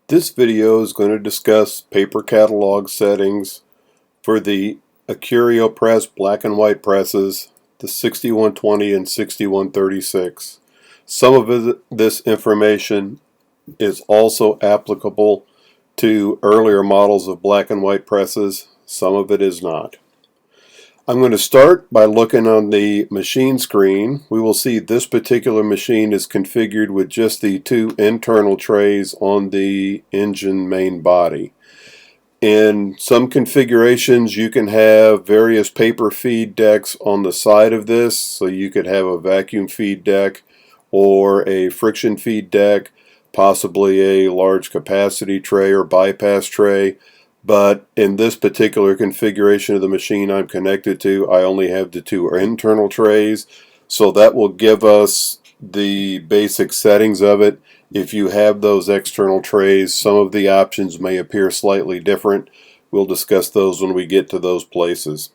This video is going to discuss paper catalog settings for the AccurioPress black and white presses, the 6120 and 6136. Some of this information is also applicable to earlier models of black and white presses. Some of it is not. I'm going to start by looking on the machine screen. We will see this particular machine is configured with just the two internal trays on the engine main body. In some configurations you can have various paper feed decks on the side of this, so you could have a vacuum feed deck or a friction feed deck, possibly a large capacity tray or bypass tray. But in this particular configuration of the machine I'm connected to, I only have the two internal trays, so that will give us the basic settings of it. If you have those external trays, some of the options may appear slightly different. We'll discuss those when we get to those places.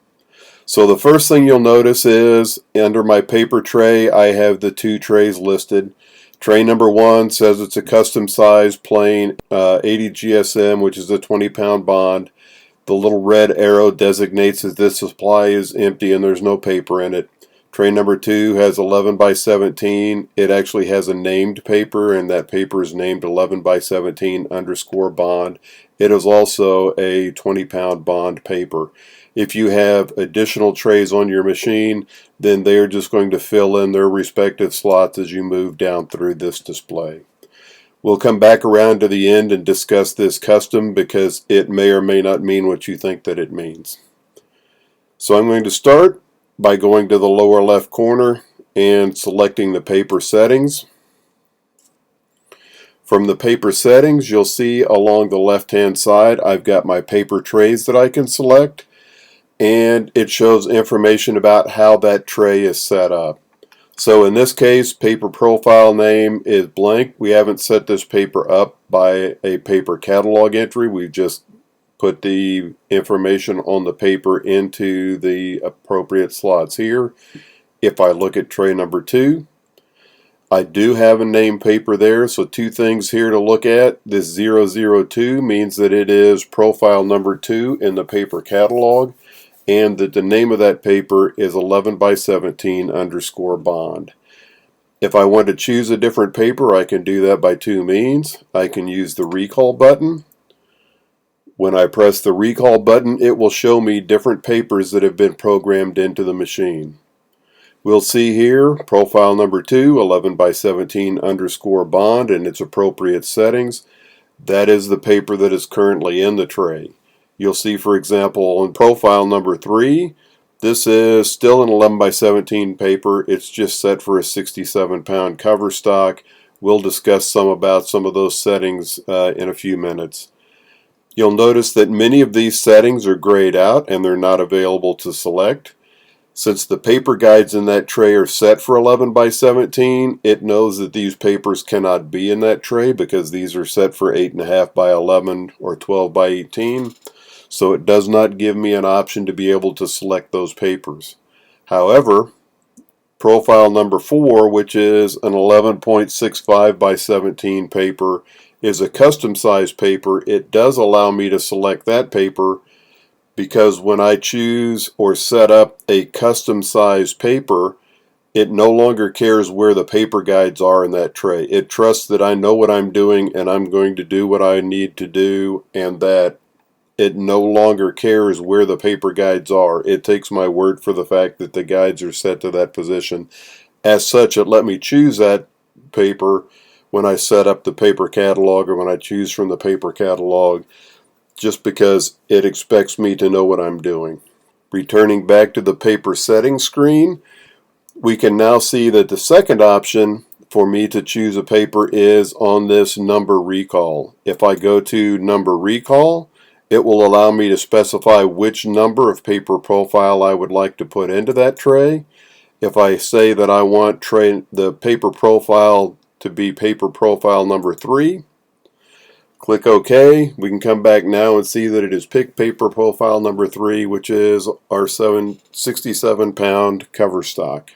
So the first thing you'll notice is under my paper tray I have the two trays listed. Tray number 1 says it's a custom size plain 80 GSM, which is a 20-pound bond. The little red arrow designates that this supply is empty and there's no paper in it. Tray number 2 has 11 by 17. It actually has a named paper, and that paper is named 11 by 17 underscore bond. It is also a 20-pound bond paper. If you have additional trays on your machine, then they are just going to fill in their respective slots as you move down through this display. We'll come back around to the end and discuss this custom because it may or may not mean what you think that it means. So I'm going to start by going to the lower left corner and selecting the paper settings. From the paper settings, you'll see along the left hand side I've got my paper trays that I can select, and it shows information about how that tray is set up. So in this case, paper profile name is blank. We haven't set this paper up by a paper catalog entry. We've just put the information on the paper into the appropriate slots here. If I look at tray number 2, I do have a name paper there, so two things here to look at. This 002 means that it is profile number 2 in the paper catalog, and that the name of that paper is 11 by 17 underscore bond. If I want to choose a different paper, I can do that by two means. I can use the recall button. When I press the recall button, it will show me different papers that have been programmed into the machine. We'll see here profile number 2, 11 by 17 underscore bond, and its appropriate settings. That is the paper that is currently in the tray. You'll see, for example, on profile number 3, this is still an 11 by 17 paper. It's just set for a 67-pound cover stock. We'll discuss some of those settings in a few minutes. You'll notice that many of these settings are grayed out and they're not available to select. Since the paper guides in that tray are set for 11 by 17, it knows that these papers cannot be in that tray because these are set for 8.5 by 11 or 12 by 18. So it does not give me an option to be able to select those papers. However, profile number 4, which is an 11.65 by 17 paper, is a custom size paper. It does allow me to select that paper because when I choose or set up a custom size paper, it no longer cares where the paper guides are in that tray. It trusts that I know what I'm doing and I'm going to do what I need to do, and that it no longer cares where the paper guides are. It takes my word for the fact that the guides are set to that position. As such, it let me choose that paper when I set up the paper catalog or when I choose from the paper catalog, just because it expects me to know what I'm doing. Returning back to the paper settings screen, we can now see that the second option for me to choose a paper is on this number recall. If I go to number recall, it will allow me to specify which number of paper profile I would like to put into that tray. If I say that I want the paper profile to be paper profile number 3, click OK. We can come back now and see that it is picked paper profile number 3, which is our 67-pound cover stock.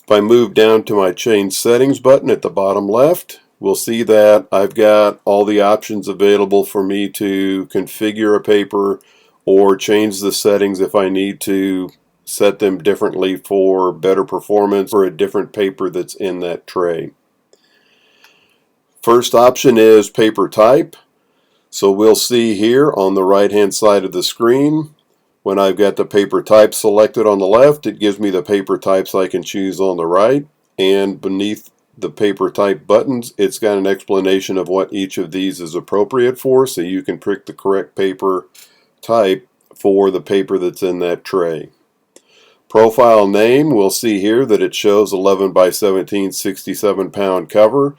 If I move down to my change settings button at the bottom left, we'll see that I've got all the options available for me to configure a paper or change the settings if I need to set them differently for better performance for a different paper that's in that tray. First option is paper type. So we'll see here on the right hand side of the screen, when I've got the paper type selected on the left, it gives me the paper types I can choose on the right, and beneath the paper type buttons, it's got an explanation of what each of these is appropriate for, so you can pick the correct paper type for the paper that's in that tray. Profile name, we'll see here that it shows 11 by 17 67-pound cover.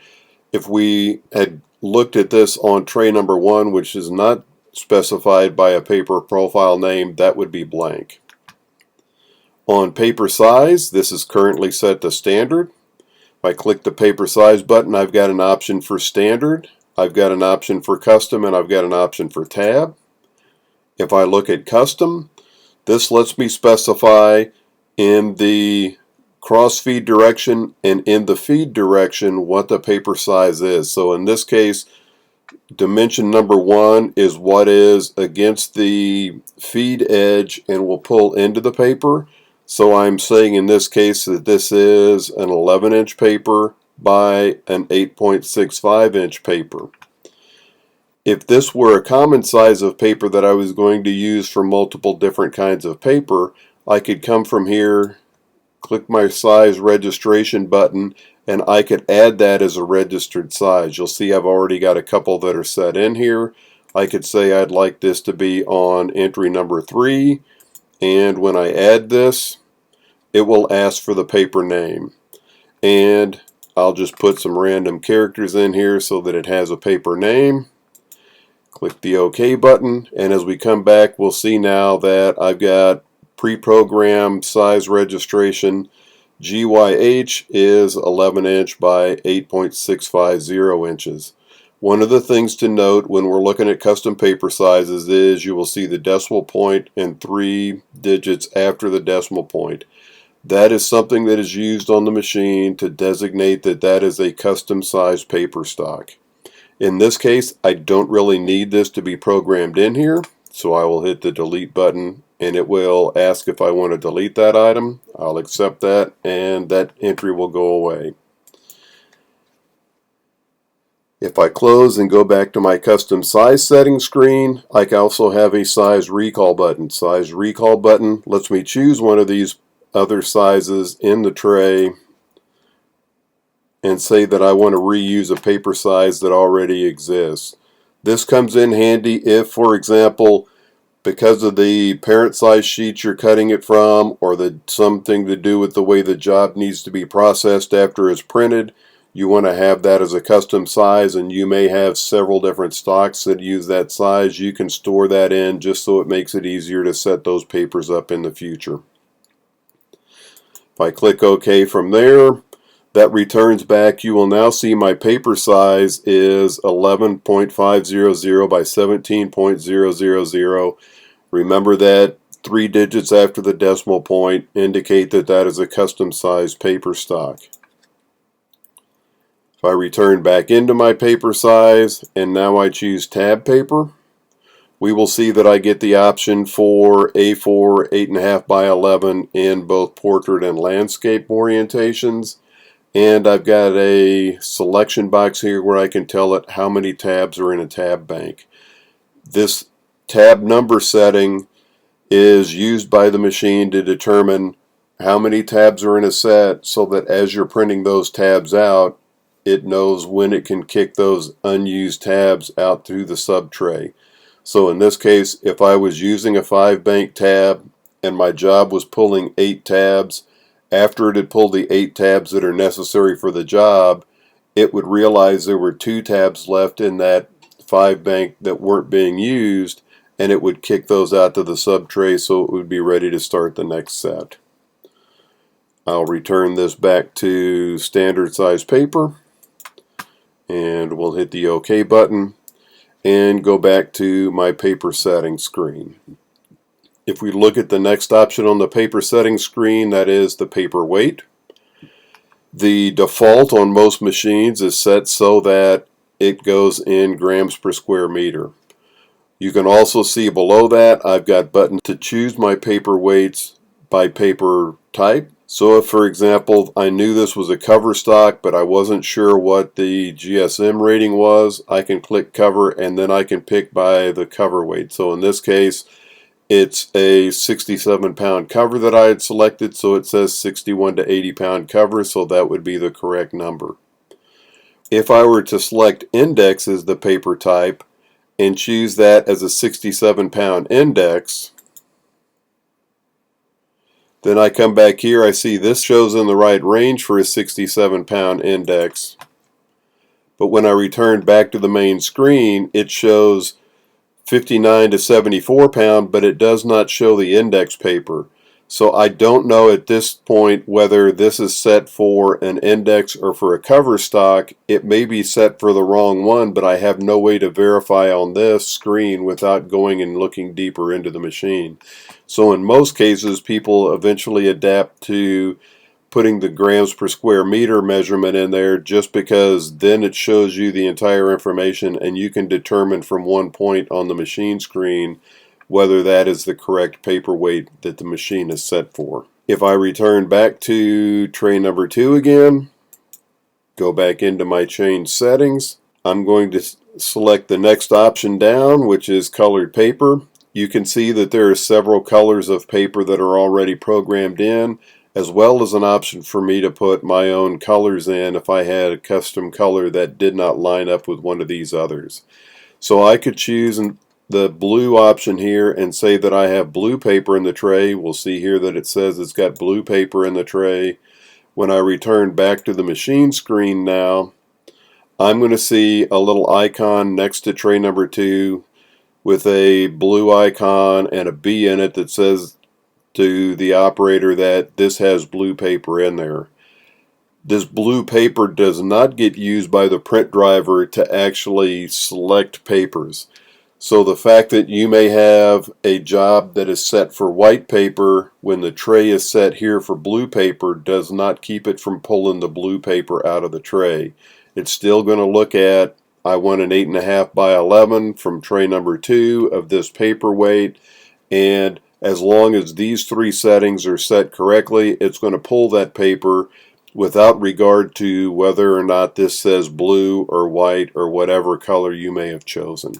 If we had looked at this on tray number 1, which is not specified by a paper profile name, that would be blank. On paper size, this is currently set to standard. If I click the paper size button, I've got an option for standard, I've got an option for custom, and I've got an option for tab. If I look at custom, this lets me specify in the cross feed direction and in the feed direction what the paper size is. So in this case, dimension number 1 is what is against the feed edge and will pull into the paper. So I'm saying in this case that this is an 11-inch paper by an 8.65-inch paper. If this were a common size of paper that I was going to use for multiple different kinds of paper, I could come from here, click my size registration button, and I could add that as a registered size. You'll see I've already got a couple that are set in here. I could say I'd like this to be on entry number 3, and when I add this, it will ask for the paper name. And I'll just put some random characters in here so that it has a paper name. Click the OK button, and as we come back, we'll see now that I've got pre-programmed size registration. GYH is 11-inch by 8.650 inches. One of the things to note when we're looking at custom paper sizes is you will see the decimal point and 3 digits after the decimal point. That is something that is used on the machine to designate that that is a custom size paper stock. In this case, I don't really need this to be programmed in here, so I will hit the delete button and it will ask if I want to delete that item. I'll accept that and that entry will go away. If I close and go back to my custom size settings screen, I can also have a size recall button. Size recall button lets me choose one of these other sizes in the tray and say that I want to reuse a paper size that already exists. This comes in handy if, for example, because of the parent size sheet you're cutting it from, or something to do with the way the job needs to be processed after it's printed, you want to have that as a custom size, and you may have several different stocks that use that size. You can store that in just so it makes it easier to set those papers up in the future. If I click OK from there, that returns back. You will now see my paper size is 11.500 by 17.000. Remember that 3 digits after the decimal point indicate that that is a custom size paper stock. If I return back into my paper size and now I choose tab paper, we will see that I get the option for A4 8.5 by 11 in both portrait and landscape orientations. And I've got a selection box here where I can tell it how many tabs are in a tab bank. This tab number setting is used by the machine to determine how many tabs are in a set, so that as you're printing those tabs out, it knows when it can kick those unused tabs out to the sub tray. So in this case, if I was using a 5 bank tab and my job was pulling 8 tabs, after it had pulled the 8 tabs that are necessary for the job, it would realize there were 2 tabs left in that 5 bank that weren't being used, and it would kick those out to the sub tray so it would be ready to start the next set. I'll return this back to standard size paper, and we'll hit the OK button and go back to my paper settings screen. If we look at the next option on the paper settings screen, that is the paper weight. The default on most machines is set so that it goes in grams per square meter. You can also see below that I've got buttons to choose my paper weights by paper type. So if, for example, I knew this was a cover stock but I wasn't sure what the GSM rating was, I can click cover and then I can pick by the cover weight. So in this case it's a 67-pound cover that I had selected, so it says 61 to 80-pound cover, so that would be the correct number. If I were to select index as the paper type and choose that as a 67-pound index, then I come back here, I see this shows in the right range for a 67-pound index. But when I return back to the main screen, it shows 59 to 74 pound, but it does not show the index paper. So I don't know at this point whether this is set for an index or for a cover stock. It may be set for the wrong one, but I have no way to verify on this screen without going and looking deeper into the machine. So in most cases, people eventually adapt to putting the grams per square meter measurement in there, just because then it shows you the entire information and you can determine from one point on the machine screen whether that is the correct paper weight that the machine is set for. If I return back to tray number 2 again, go back into my change settings, I'm going to select the next option down, which is colored paper. You can see that there are several colors of paper that are already programmed in, as well as an option for me to put my own colors in if I had a custom color that did not line up with one of these others. So I could choose the blue option here and say that I have blue paper in the tray. We'll see here that it says it's got blue paper in the tray. When I return back to the machine screen now, I'm going to see a little icon next to tray number 2 with a blue icon and a B in it that says to the operator that this has blue paper in there. This blue paper does not get used by the print driver to actually select papers. So the fact that you may have a job that is set for white paper when the tray is set here for blue paper does not keep it from pulling the blue paper out of the tray. It's still going to look at, I want an 8.5 by 11 from tray number 2 of this paper weight, and as long as these 3 settings are set correctly, it's going to pull that paper without regard to whether or not this says blue or white or whatever color you may have chosen.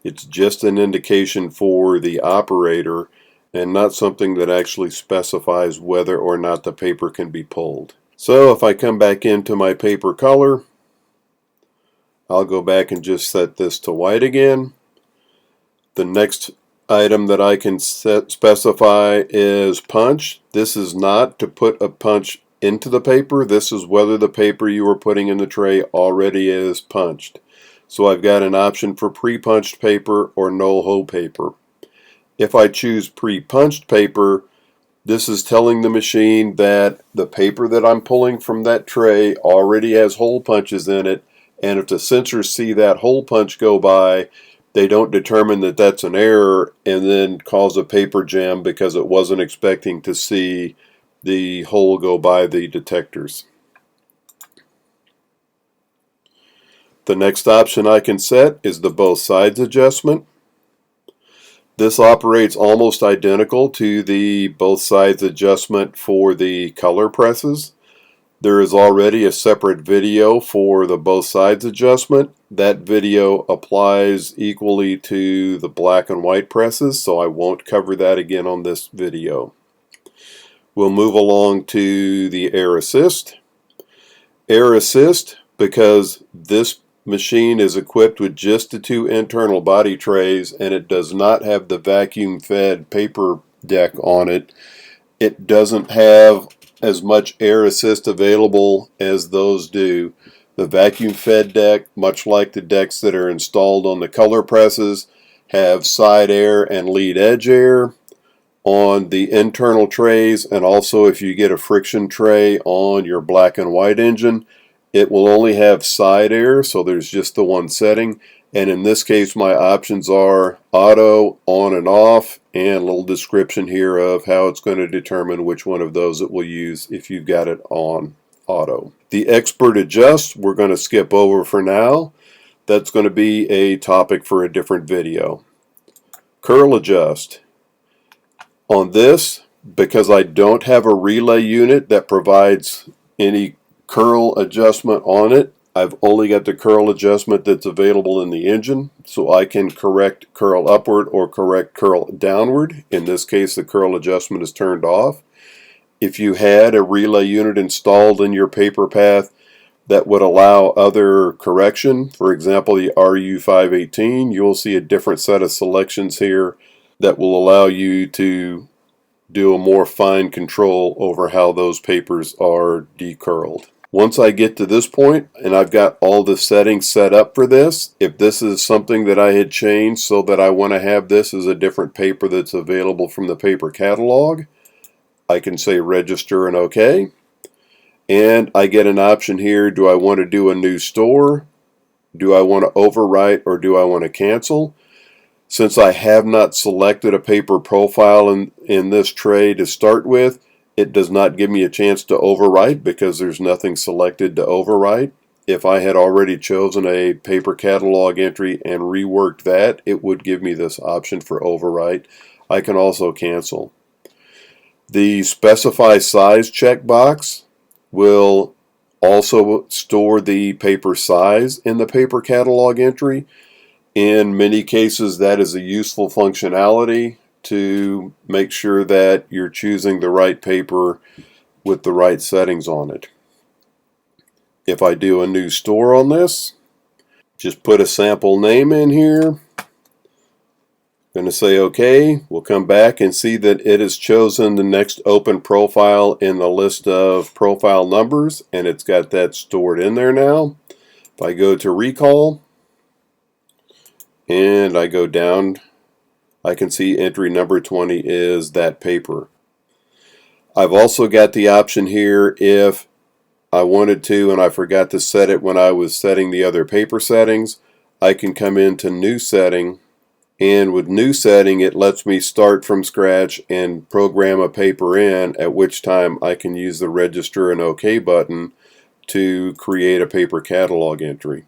It's just an indication for the operator and not something that actually specifies whether or not the paper can be pulled. So if I come back into my paper color, I'll go back and just set this to white again. The next item that I can specify is punch. This is not to put a punch into the paper. This is whether the paper you are putting in the tray already is punched. So I've got an option for pre-punched paper or no-hole paper. If I choose pre-punched paper, this is telling the machine that the paper that I'm pulling from that tray already has hole punches in it, and if the sensors see that hole punch go by, they don't determine that that's an error and then cause a paper jam because it wasn't expecting to see the hole go by the detectors. The next option I can set is the both sides adjustment. This operates almost identical to the both sides adjustment for the color presses. There is already a separate video for the both sides adjustment. That video applies equally to the black and white presses, so I won't cover that again on this video. We'll move along to the Air Assist. Air Assist, because this machine is equipped with just the 2 internal body trays and it does not have the vacuum fed paper deck on it, it doesn't have as much air assist available as those do. The vacuum fed deck, much like the decks that are installed on the color presses, have side air and lead edge air on the internal trays, and also if you get a friction tray on your black and white engine, it will only have side air, so there's just the one setting. And in this case, my options are auto, on and off, and a little description here of how it's going to determine which one of those it will use if you've got it on auto. The expert adjust we're going to skip over for now. That's going to be a topic for a different video. Curl adjust. On this, because I don't have a relay unit that provides any curl adjustment on it, I've only got the curl adjustment that's available in the engine, so I can correct curl upward or correct curl downward. In this case, the curl adjustment is turned off. If you had a relay unit installed in your paper path that would allow other correction, for example the RU518, you will see a different set of selections here that will allow you to do a more fine control over how those papers are decurled. Once I get to this point and I've got all the settings set up for this, if this is something that I had changed so that I want to have this as a different paper that's available from the paper catalog, I can say register and OK. And I get an option here, do I want to do a new store? Do I want to overwrite or do I want to cancel? Since I have not selected a paper profile in this tray to start with, it does not give me a chance to overwrite because there's nothing selected to overwrite. If I had already chosen a paper catalog entry and reworked that, it would give me this option for overwrite. I can also cancel. The specify size checkbox will also store the paper size in the paper catalog entry. In many cases, that is a useful functionality to make sure that you're choosing the right paper with the right settings on it. If I do a new store on this, just put a sample name in here. Going to say OK. We'll come back and see that it has chosen the next open profile in the list of profile numbers, and it's got that stored in there now. If I go to recall and I go down, I can see entry number 20 is that paper. I've also got the option here if I wanted to and I forgot to set it when I was setting the other paper settings, I can come into new setting, and with new setting it lets me start from scratch and program a paper in, at which time I can use the register and OK button to create a paper catalog entry.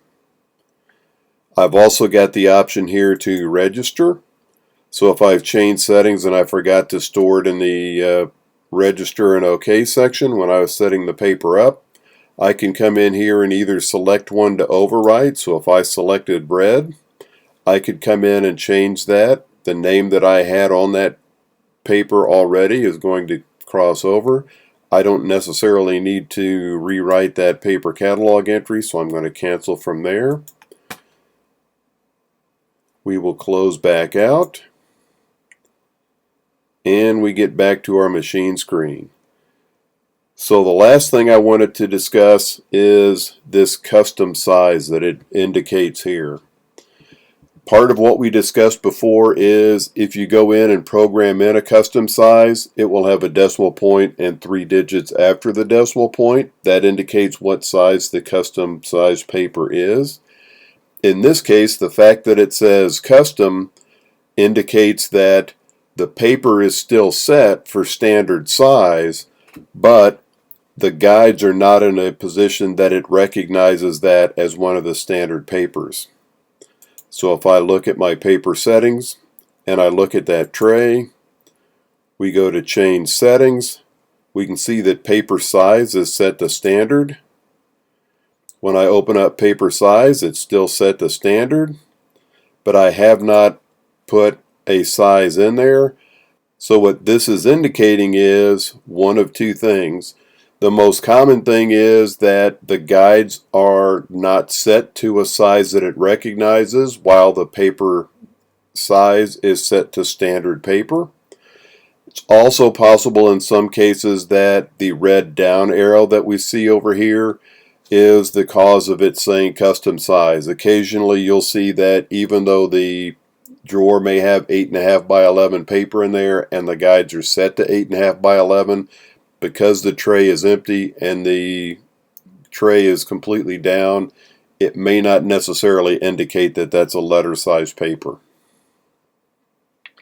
I've also got the option here to register. So if I've changed settings and I forgot to store it in the register and OK section when I was setting the paper up, I can come in here and either select one to overwrite. So if I selected bread, I could come in and change that. The name that I had on that paper already is going to cross over. I don't necessarily need to rewrite that paper catalog entry, so I'm going to cancel from there. We will close back out, and we get back to our machine screen. So the last thing I wanted to discuss is this custom size that it indicates here. Part of what we discussed before is if you go in and program in a custom size, it will have a decimal point and 3 digits after the decimal point. That indicates what size the custom size paper is. In this case, the fact that it says custom indicates that the paper is still set for standard size, but the guides are not in a position that it recognizes that as one of the standard papers. So if I look at my paper settings and I look at that tray, we go to change settings, we can see that paper size is set to standard. When I open up paper size, it's still set to standard, but I have not put a size in there. So what this is indicating is one of two things. The most common thing is that the guides are not set to a size that it recognizes, while the paper size is set to standard paper. It's also possible in some cases that the red down arrow that we see over here is the cause of it saying custom size. Occasionally you'll see that even though the drawer may have 8.5 by 11 paper in there and the guides are set to 8.5 by 11, because the tray is empty and the tray is completely down, it may not necessarily indicate that that's a letter size paper.